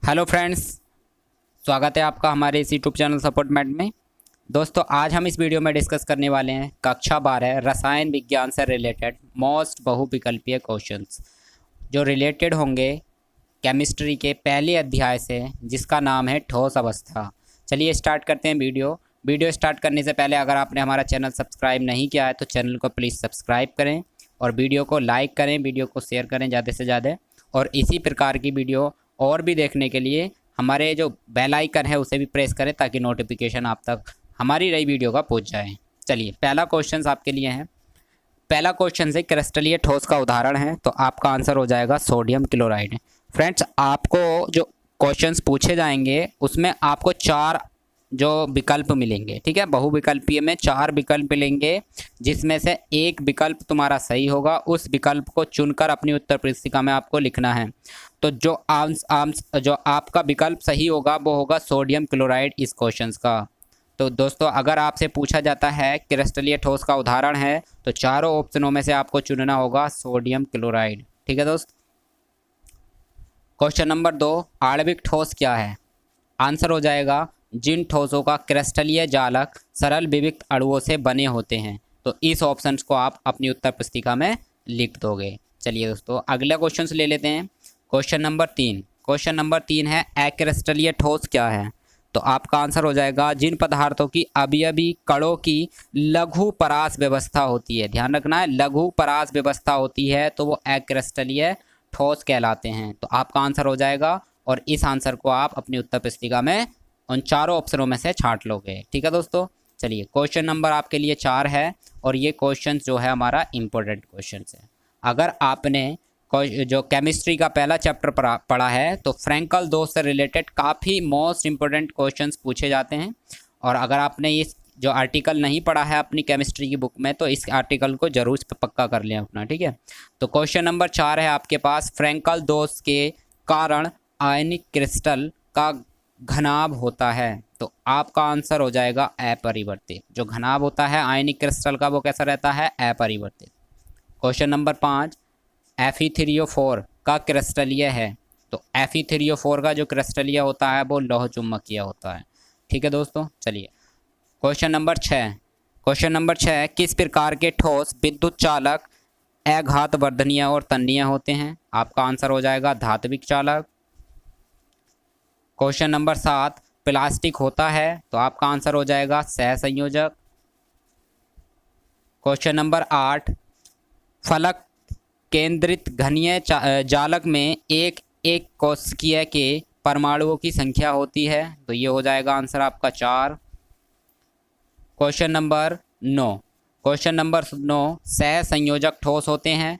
Hello friends, स्वागत है आपका हमारे इस यूट्यूब चैनल सपोर्ट मैट में। दोस्तों, आज हम इस वीडियो में डिस्कस करने वाले हैं कक्षा 12 रसायन विज्ञान से रिलेटेड मोस्ट बहुविकल्पीय क्वेश्चंस जो रिलेटेड होंगे केमिस्ट्री के पहले अध्याय से, जिसका नाम है ठोस अवस्था। चलिए स्टार्ट करते हैं वीडियो स्टार्ट करने से पहले अगर आपने हमारा चैनल सब्सक्राइब नहीं किया है तो चैनल को प्लीज़ सब्सक्राइब करें और वीडियो को लाइक करें, वीडियो को शेयर करें ज़्यादा से ज़्यादा। और इसी प्रकार की वीडियो और भी देखने के लिए हमारे जो बेल आइकन है उसे भी प्रेस करें ताकि नोटिफिकेशन आप तक हमारी नई वीडियो का पहुंच जाए। चलिए, पहला क्वेश्चन आपके लिए है। पहला क्वेश्चन से क्रिस्टलीय ठोस का उदाहरण है, तो आपका आंसर हो जाएगा सोडियम क्लोराइड। फ्रेंड्स, आपको जो क्वेश्चंस पूछे जाएंगे उसमें आपको 4 जो विकल्प मिलेंगे, ठीक है। बहुविकल्पीय में 4 विकल्प मिलेंगे, जिसमें से एक विकल्प तुम्हारा सही होगा। उस विकल्प को चुनकर अपनी उत्तर पुस्तिका में आपको लिखना है। तो जो आपका विकल्प सही होगा वो होगा सोडियम क्लोराइड इस क्वेश्चन का। तो दोस्तों, अगर आपसे पूछा जाता है क्रिस्टलीय ठोस का उदाहरण है तो चारों ऑप्शनों में से आपको चुनना होगा सोडियम क्लोराइड, ठीक है दोस्त। क्वेश्चन नंबर 2, आणविक ठोस क्या है? आंसर हो जाएगा जिन ठोसों का क्रिस्टलीय जालक सरल विविक्त अणुओं से बने होते हैं। तो इस ऑप्शन को आप अपनी उत्तर पुस्तिका में लिख दोगे। चलिए दोस्तों, अगला क्वेश्चन ले लेते हैं। क्वेश्चन नंबर 3 है अक्रिस्टलीय ठोस क्या है? तो आपका आंसर हो जाएगा जिन पदार्थों की अवयवी कणों की लघु परास व्यवस्था होती है। ध्यान रखना है, लघु परास व्यवस्था होती है तो वो अक्रिस्टलीय ठोस कहलाते हैं। तो आपका आंसर हो जाएगा और इस आंसर को आप अपनी उत्तर पुस्तिका में उन चारों ऑप्शनों में से छांट लोगे, ठीक है दोस्तों। चलिए, क्वेश्चन नंबर आपके लिए 4 है और ये क्वेश्चन जो है हमारा इम्पोर्टेंट क्वेश्चन है। अगर आपने जो केमिस्ट्री का पहला चैप्टर पढ़ा है तो फ्रैंकल दोष से रिलेटेड काफ़ी मोस्ट इम्पोर्टेंट क्वेश्चंस पूछे जाते हैं। और अगर आपने इस जो आर्टिकल नहीं पढ़ा है अपनी केमिस्ट्री की बुक में तो इस आर्टिकल को जरूर पक्का कर लें अपना, ठीक है। तो क्वेश्चन नंबर 4 है आपके पास, फ्रैंकल दोष के कारण आयनिक क्रिस्टल का घनाभ होता है। तो आपका आंसर हो जाएगा अपरिवर्तित। जो घनाभ होता है आयनिक क्रिस्टल का वो कैसा रहता है? अपरिवर्तित। क्वेश्चन नंबर 5, Fe3O4 का क्रिस्टलीय है। तो Fe3O4 का जो क्रिस्टलीय होता है वो लौह चुंबकीय होता है, ठीक है दोस्तों। चलिए, क्वेश्चन नंबर 6 किस प्रकार के ठोस विद्युत चालक अघात वर्धनीय और तन्नीय होते हैं? आपका आंसर हो जाएगा धात्विक चालक। क्वेश्चन नंबर 7 प्लास्टिक होता है, तो आपका आंसर हो जाएगा सहसंयोजक। क्वेश्चन नंबर 8 फलक केंद्रित घनीय जालक में एक कोशिकीय के परमाणुओं की संख्या होती है। तो ये हो जाएगा आंसर आपका 4। क्वेश्चन नंबर 9 सहसंयोजक ठोस होते हैं।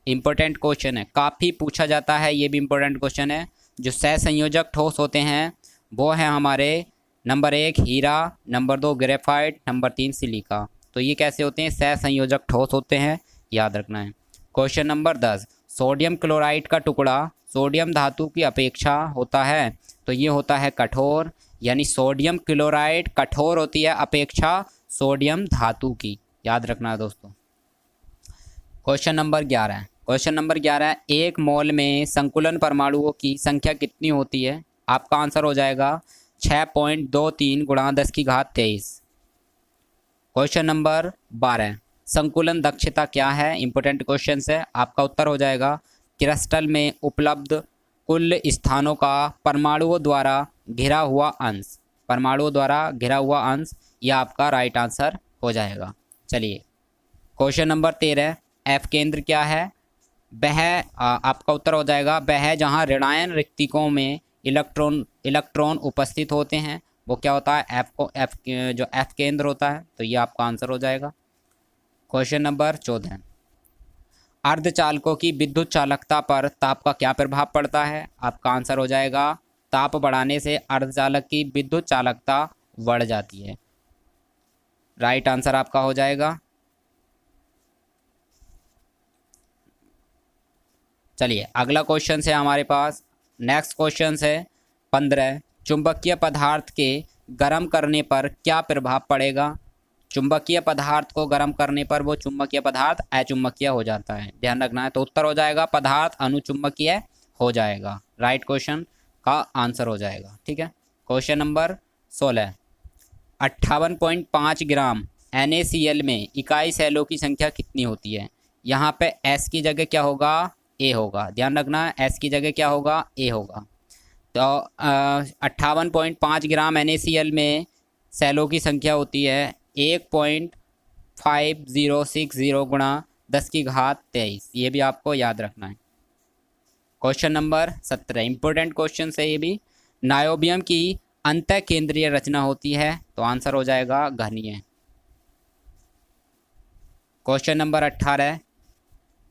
इंपॉर्टेंट क्वेश्चन है, काफ़ी पूछा जाता है, ये भी इंपॉर्टेंट क्वेश्चन है। जो सहसंयोजक ठोस होते हैं वो है हमारे नंबर 1 हीरा, नंबर 2 ग्रेफाइट, नंबर 3 सिलिका। तो ये कैसे होते हैं? सहसंयोजक ठोस होते हैं, याद रखना है। क्वेश्चन नंबर 10 सोडियम क्लोराइड का टुकड़ा सोडियम धातु की अपेक्षा होता है। तो ये होता है कठोर, यानी सोडियम क्लोराइड कठोर होती है अपेक्षा सोडियम धातु की, याद रखना है दोस्तों। क्वेश्चन नंबर 11 एक मोल में संकुलन परमाणुओं की संख्या कितनी होती है? आपका आंसर हो जाएगा 6.23 × 10⁻23। क्वेश्चन नंबर 12 संकुलन दक्षता क्या है? इंपॉर्टेंट क्वेश्चन है। आपका उत्तर हो जाएगा क्रिस्टल में उपलब्ध कुल स्थानों का परमाणुओं द्वारा घिरा हुआ अंश, यह आपका राइट आंसर हो जाएगा। चलिए, क्वेश्चन नंबर 13 एफ केंद्र क्या है? वह आपका उत्तर हो जाएगा वह जहाँ ऋणायन रिक्तिकों में इलेक्ट्रॉन उपस्थित होते हैं वो क्या होता है? जो एफ केंद्र होता है। तो ये आपका आंसर हो जाएगा। क्वेश्चन नंबर 14 अर्धचालकों की विद्युत चालकता पर ताप का क्या प्रभाव पड़ता है? आपका आंसर हो जाएगा ताप बढ़ाने से अर्धचालक की विद्युत चालकता बढ़ जाती है, राइट आंसर आपका हो जाएगा। चलिए, अगला क्वेश्चन है हमारे पास। नेक्स्ट क्वेश्चन है 15 चुंबकीय पदार्थ के गर्म करने पर क्या प्रभाव पड़ेगा? चुंबकीय पदार्थ को गर्म करने पर वो चुंबकीय पदार्थ अचुंबकीय हो जाता है, ध्यान रखना है। तो उत्तर हो जाएगा पदार्थ अनुचुंबकीय हो जाएगा, राइट क्वेश्चन। का आंसर हो जाएगा। ठीक है, क्वेश्चन नंबर 16, 58.5 ग्राम NaCl में इकाई सेलों की संख्या कितनी होती है? यहाँ पे S की जगह क्या होगा? A होगा। ध्यान रखना, S की जगह क्या होगा? A होगा। तो 58.5 ग्राम NaCl में सेलों की संख्या होती है 1.5060 गुणा 10⁻23। ये भी आपको याद रखना है। क्वेश्चन नंबर 17, इंपॉर्टेंट क्वेश्चन है ये भी। नायोबियम की अंतः केंद्रीय रचना होती है, तो आंसर हो जाएगा घनीय। क्वेश्चन नंबर 18,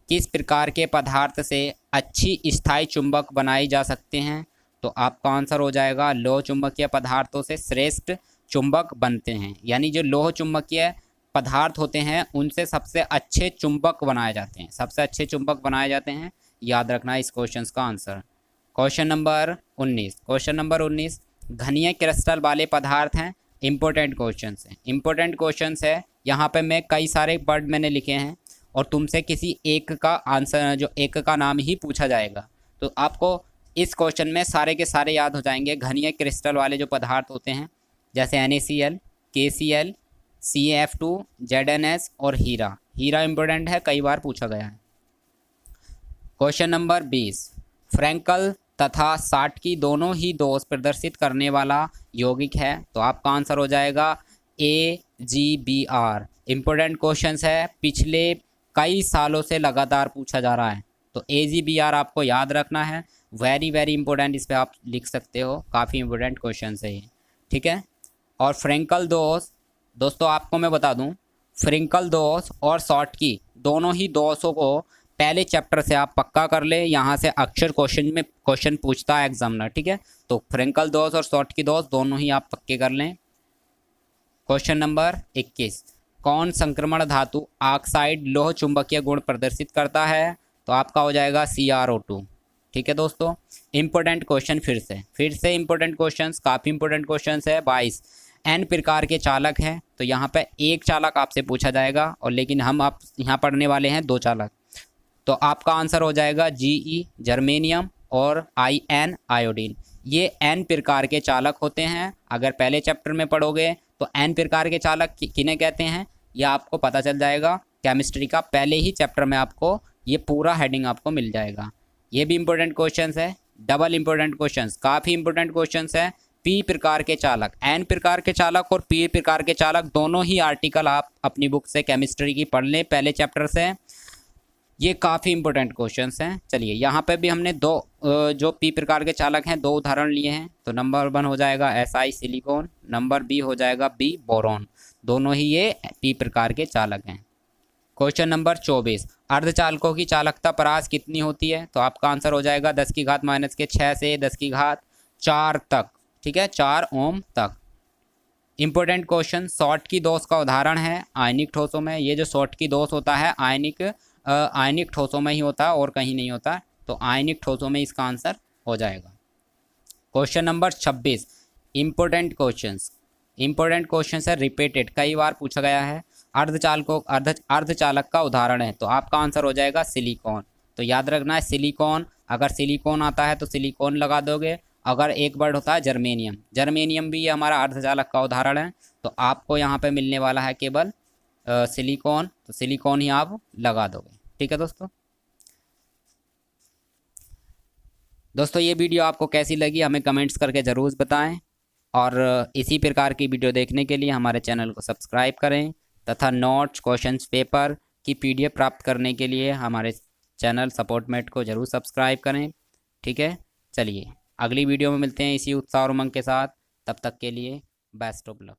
किस प्रकार के पदार्थ से अच्छी स्थायी चुंबक बनाई जा सकते हैं? तो आपका आंसर हो जाएगा लौह चुंबकीय पदार्थों से श्रेष्ठ चुंबक बनते हैं। यानी जो लौह चुंबकीय पदार्थ होते हैं उनसे सबसे अच्छे चुंबक बनाए जाते हैं, सबसे अच्छे चुंबक बनाए जाते हैं। याद रखना इस क्वेश्चन का आंसर। क्वेश्चन नंबर 19, घनीय क्रिस्टल वाले पदार्थ हैं। इंपॉर्टेंट क्वेश्चंस हैं, इंपॉर्टेंट क्वेश्चंस है। यहाँ पे मैं कई सारे वर्ड मैंने लिखे हैं और तुमसे किसी एक का आंसर, जो एक का नाम ही पूछा जाएगा, तो आपको इस क्वेश्चन में सारे के सारे याद हो जाएंगे। घनीय क्रिस्टल वाले जो पदार्थ होते हैं जैसे NaCl, KCl, CF2, ZnS और हीरा। हीरा इंपॉर्टेंट है, कई बार पूछा गया है। क्वेश्चन नंबर 20, फ्रैंकल तथा साटकी दोनों ही दोष प्रदर्शित करने वाला यौगिक है, तो आपका आंसर हो जाएगा AgBr। इंपॉर्टेंट क्वेश्चन है, पिछले कई सालों से लगातार पूछा जा रहा है, तो AgBr आपको याद रखना है। वेरी वेरी इंपॉर्टेंट, इस पर आप लिख सकते हो, काफ़ी इंपॉर्टेंट क्वेश्चन है ये। ठीक है, और फ्रैंकल दोष, दोस्तों आपको मैं बता दूं, फ्रैंकल दोष और साटकी दोनों ही दोषों को पहले चैप्टर से आप पक्का कर ले। यहाँ से अक्सर क्वेश्चन पूछता है एग्जामिनर। ठीक है, तो फ्रैंकल दोष और साटकी दोष दोनों ही आप पक्के कर लें। क्वेश्चन नंबर 21, कौन संक्रमण धातु ऑक्साइड लोह चुंबकीय गुण प्रदर्शित करता है? तो आपका हो जाएगा CrO2। ठीक है दोस्तों, इंपॉर्टेंट क्वेश्चन फिर से इंपॉर्टेंट क्वेश्चंस, काफ़ी इंपॉर्टेंट क्वेश्चंस है। 22, N प्रकार के चालक हैं, तो यहाँ पे एक चालक आपसे पूछा जाएगा, और लेकिन हम आप यहाँ पढ़ने वाले हैं 2 चालक, तो आपका आंसर हो जाएगा GE जर्मेनियम और IN आयोडीन। ये N प्रकार के चालक होते हैं। अगर पहले चैप्टर में पढ़ोगे तो N प्रकार के चालक किन्हें कहते हैं ये आपको पता चल जाएगा। केमिस्ट्री का पहले ही चैप्टर में आपको ये पूरा हेडिंग आपको मिल जाएगा। ये भी इंपॉर्टेंट क्वेश्चंस है, डबल इंपॉर्टेंट क्वेश्चंस, काफ़ी इंपॉर्टेंट क्वेश्चंस है। P प्रकार के चालक, N प्रकार के चालक और P प्रकार के चालक दोनों ही आर्टिकल आप अपनी बुक से केमिस्ट्री की पढ़ लें पहले चैप्टर से। ये काफ़ी इंपॉर्टेंट क्वेश्चंस हैं। चलिए, यहाँ पे भी हमने जो P प्रकार के चालक हैं 2 उदाहरण लिए हैं। तो नंबर 1 हो जाएगा Si सिलिकॉन, नंबर B हो जाएगा B बोरॉन। दोनों ही ये P प्रकार के चालक हैं। क्वेश्चन नंबर 24, अर्धचालकों की चालकता परास कितनी होती है? तो आपका आंसर हो जाएगा 10⁻⁻6 से 10⁴ तक। ठीक है, 4 ओम तक। इंपॉर्टेंट क्वेश्चन, शॉर्टकी दोष का उदाहरण है आयनिक ठोसों में। ये जो शॉर्टकी दोष होता है आयनिक ठोसों में ही होता है और कहीं नहीं होता, तो आयनिक ठोसों में इसका आंसर हो जाएगा। क्वेश्चन नंबर 26, इंपॉर्टेंट क्वेश्चन है, रिपीटेड, कई बार पूछा गया है। अर्धचालक का उदाहरण है, तो आपका आंसर हो जाएगा सिलिकॉन। तो याद रखना है सिलिकॉन, अगर सिलिकॉन आता है तो सिलिकॉन लगा दोगे। अगर एक वर्ड होता है जर्मेनियम, जर्मेनियम भी ये हमारा अर्धचालक का उदाहरण है, तो आपको यहाँ पे मिलने वाला है केवल सिलिकॉन, तो सिलिकॉन ही आप लगा दोगे। ठीक है दोस्तों ये वीडियो आपको कैसी लगी हमें कमेंट्स करके ज़रूर बताएं, और इसी प्रकार की वीडियो देखने के लिए हमारे चैनल को सब्सक्राइब करें, तथा नोट्स, क्वेश्चंस पेपर की PDF प्राप्त करने के लिए हमारे चैनल सपोर्ट मेट को ज़रूर सब्सक्राइब करें। ठीक है, चलिए अगली वीडियो में मिलते हैं इसी उत्साह और उमंग के साथ। तब तक के लिए बेस्ट ऑफ लक।